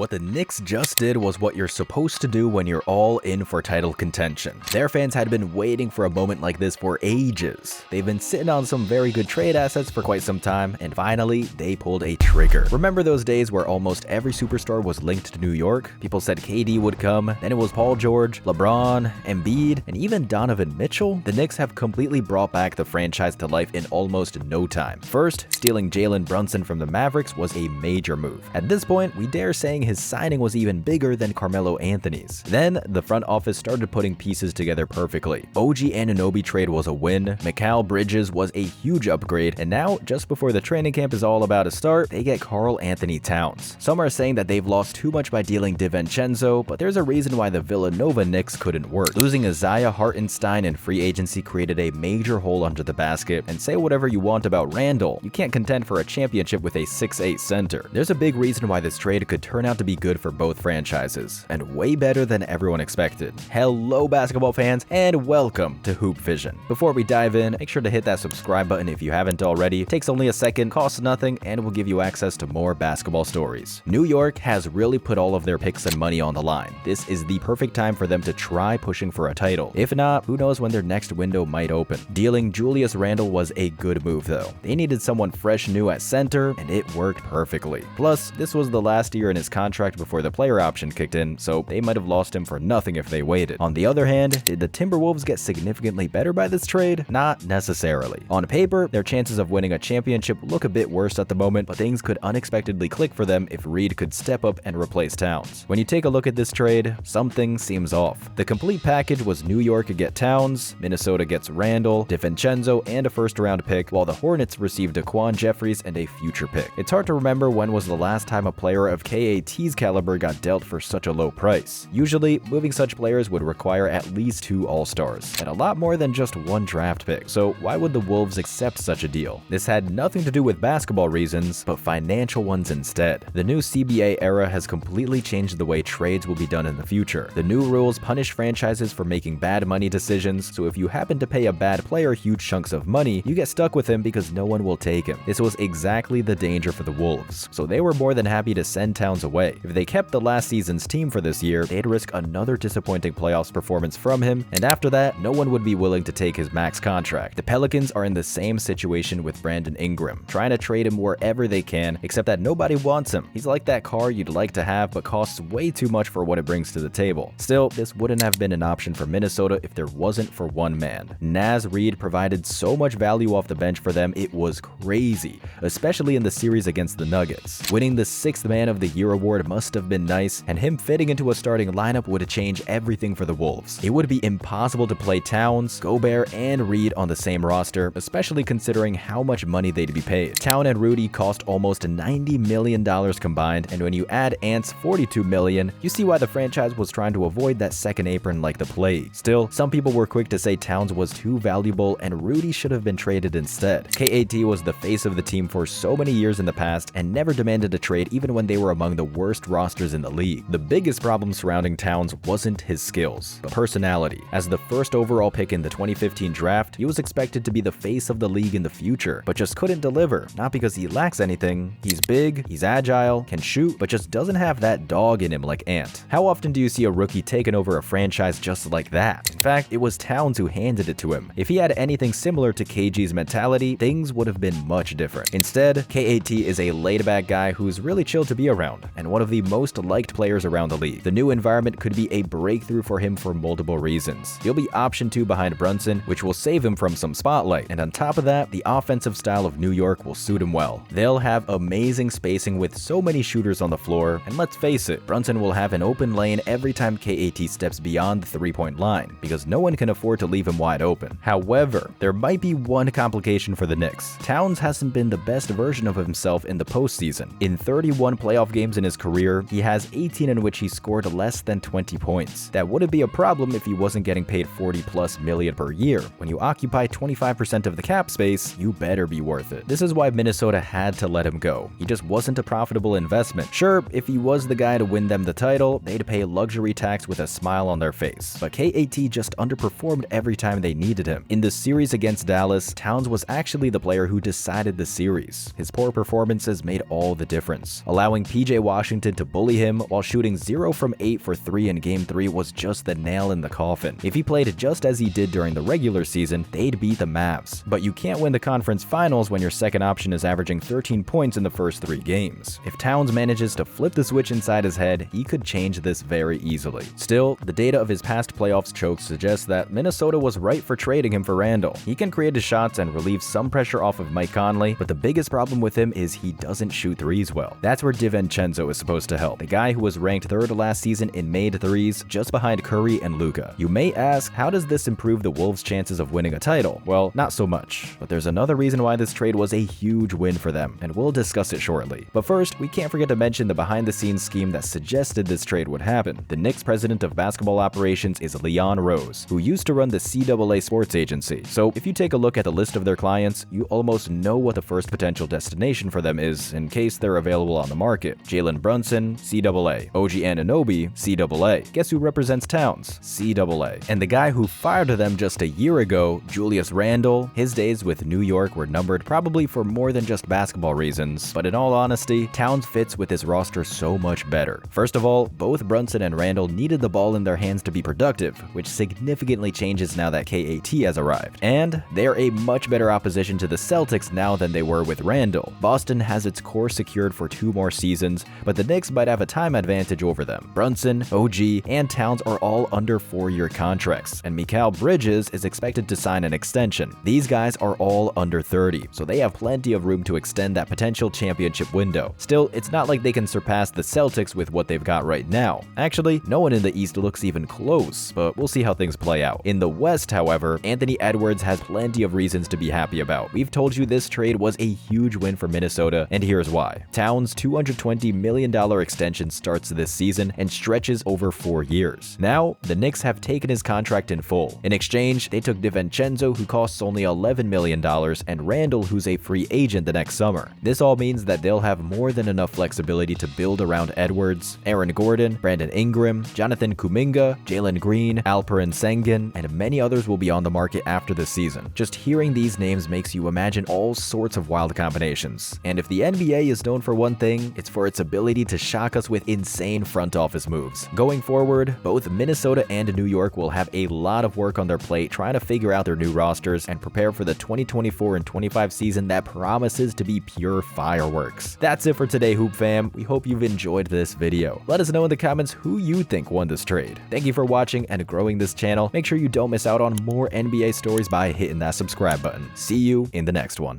What the Knicks just did was what you're supposed to do when you're all in for title contention. Their fans had been waiting for a moment like this for ages. They've been sitting on some very good trade assets for quite some time, and finally, they pulled a trigger. Remember those days where almost every superstar was linked to New York? People said KD would come, then it was Paul George, LeBron, Embiid, and even Donovan Mitchell? The Knicks have completely brought back the franchise to life in almost no time. First, stealing Jalen Brunson from the Mavericks was a major move. At this point, we dare saying his signing was even bigger than Carmelo Anthony's. Then, the front office started putting pieces together perfectly. OG Anunoby trade was a win, Mikal Bridges was a huge upgrade, and now, just before the training camp is all about to start, they get Karl Anthony Towns. Some are saying that they've lost too much by dealing DiVincenzo, but there's a reason why the Villanova Knicks couldn't work. Losing Isaiah Hartenstein in free agency created a major hole under the basket, and say whatever you want about Randall, you can't contend for a championship with a 6'8" center. There's a big reason why this trade could turn out to be good for both franchises, and way better than everyone expected. Hello basketball fans, and welcome to Hoop Vision. Before we dive in, make sure to hit that subscribe button if you haven't already. It takes only a second, costs nothing, and will give you access to more basketball stories. New York has really put all of their picks and money on the line. This is the perfect time for them to try pushing for a title. If not, who knows when their next window might open. Dealing Julius Randle was a good move though. They needed someone fresh new at center, and it worked perfectly. Plus, this was the last year in his contract before the player option kicked in, so they might have lost him for nothing if they waited. On the other hand, did the Timberwolves get significantly better by this trade? Not necessarily. On paper, their chances of winning a championship look a bit worse at the moment, but things could unexpectedly click for them if Reed could step up and replace Towns. When you take a look at this trade, something seems off. The complete package was New York get Towns, Minnesota gets Randall, DiVincenzo, and a first-round pick, while the Hornets received Daquan Jeffries and a future pick. It's hard to remember when was the last time a player of KAT's caliber got dealt for such a low price. Usually, moving such players would require at least 2 All-Stars, and a lot more than just 1 draft pick, so why would the Wolves accept such a deal? This had nothing to do with basketball reasons, but financial ones instead. The new CBA era has completely changed the way trades will be done in the future. The new rules punish franchises for making bad money decisions, so if you happen to pay a bad player huge chunks of money, you get stuck with him because no one will take him. This was exactly the danger for the Wolves, so they were more than happy to send Towns away. If they kept the last season's team for this year, they'd risk another disappointing playoffs performance from him, and after that, no one would be willing to take his max contract. The Pelicans are in the same situation with Brandon Ingram, trying to trade him wherever they can, except that nobody wants him. He's like that car you'd like to have, but costs way too much for what it brings to the table. Still, this wouldn't have been an option for Minnesota if there wasn't for one man. Naz Reid provided so much value off the bench for them, it was crazy, especially in the series against the Nuggets. Winning the 6th Man of the Year award must have been nice, and him fitting into a starting lineup would change everything for the Wolves. It would be impossible to play Towns, Gobert, and Reid on the same roster, especially considering how much money they'd be paid. Town and Rudy cost almost $90 million combined, and when you add Ant's $42 million, you see why the franchise was trying to avoid that second apron like the plague. Still, some people were quick to say Towns was too valuable and Rudy should have been traded instead. KAT was the face of the team for so many years in the past and never demanded a trade even when they were among the worst rosters in the league. The biggest problem surrounding Towns wasn't his skills, but personality. As the first overall pick in the 2015 draft, he was expected to be the face of the league in the future, but just couldn't deliver. Not because he lacks anything. He's big, he's agile, can shoot, but just doesn't have that dog in him like Ant. How often do you see a rookie taking over a franchise just like that? In fact, it was Towns who handed it to him. If he had anything similar to KG's mentality, things would have been much different. Instead, KAT is a laid-back guy who's really chill to be around, and one of the most liked players around the league. The new environment could be a breakthrough for him for multiple reasons. He'll be option 2 behind Brunson, which will save him from some spotlight, and on top of that, the offensive style of New York will suit him well. They'll have amazing spacing with so many shooters on the floor, and let's face it, Brunson will have an open lane every time KAT steps beyond the 3-point line, because no one can afford to leave him wide open. However, there might be one complication for the Knicks. Towns hasn't been the best version of himself in the postseason. In 31 playoff games in his career, he has 18 in which he scored less than 20 points. That wouldn't be a problem if he wasn't getting paid $40+ million per year. When you occupy 25% of the cap space, you better be worth it. This is why Minnesota had to let him go. He just wasn't a profitable investment. Sure, if he was the guy to win them the title, they'd pay luxury tax with a smile on their face. But KAT just underperformed every time they needed him. In the series against Dallas, Towns was actually the player who decided the series. His poor performances made all the difference, allowing PJ Washington Washington to bully him while shooting 0 from 8 for 3 in Game 3 was just the nail in the coffin. If he played just as he did during the regular season, they'd beat the Mavs. But you can't win the conference finals when your second option is averaging 13 points in the first 3 games. If Towns manages to flip the switch inside his head, he could change this very easily. Still, the data of his past playoffs chokes suggests that Minnesota was right for trading him for Randle. He can create his shots and relieve some pressure off of Mike Conley, but the biggest problem with him is he doesn't shoot threes well. That's where DiVincenzo is supposed to help, the guy who was ranked 3rd last season in made threes, just behind Curry and Luka. You may ask, how does this improve the Wolves' chances of winning a title? Well, not so much. But there's another reason why this trade was a huge win for them, and we'll discuss it shortly. But first, we can't forget to mention the behind-the-scenes scheme that suggested this trade would happen. The Knicks president of basketball operations is Leon Rose, who used to run the CAA sports agency. So if you take a look at the list of their clients, you almost know what the first potential destination for them is in case they're available on the market. Jalen Brunson, CAA. OG Anunoby, CAA. Guess who represents Towns? CAA. And the guy who fired them just a year ago, Julius Randle, his days with New York were numbered probably for more than just basketball reasons, but in all honesty, Towns fits with his roster so much better. First of all, both Brunson and Randle needed the ball in their hands to be productive, which significantly changes now that KAT has arrived. And they're a much better opposition to the Celtics now than they were with Randle. Boston has its core secured for 2 more seasons, but the Knicks might have a time advantage over them. Brunson, OG, and Towns are all under 4-year contracts, and Mikal Bridges is expected to sign an extension. These guys are all under 30, so they have plenty of room to extend that potential championship window. Still, it's not like they can surpass the Celtics with what they've got right now. Actually, no one in the East looks even close, but we'll see how things play out. In the West, however, Anthony Edwards has plenty of reasons to be happy about. We've told you this trade was a huge win for Minnesota, and here's why. Towns' $220 million extension starts this season and stretches over 4 years. Now, the Knicks have taken his contract in full. In exchange, they took DiVincenzo, who costs only $11 million, and Randle, who's a free agent the next summer. This all means that they'll have more than enough flexibility to build around Edwards, Aaron Gordon, Brandon Ingram, Jonathan Kuminga, Jalen Green, Alperen Sengun, and many others will be on the market after this season. Just hearing these names makes you imagine all sorts of wild combinations. And if the NBA is known for one thing, it's for its ability to shock us with insane front office moves. Going forward, both Minnesota and New York will have a lot of work on their plate trying to figure out their new rosters and prepare for the 2024 and 25 season that promises to be pure fireworks. That's it for today, Hoop Fam. We hope you've enjoyed this video. Let us know in the comments who you think won this trade. Thank you for watching and growing this channel. Make sure you don't miss out on more NBA stories by hitting that subscribe button. See you in the next one.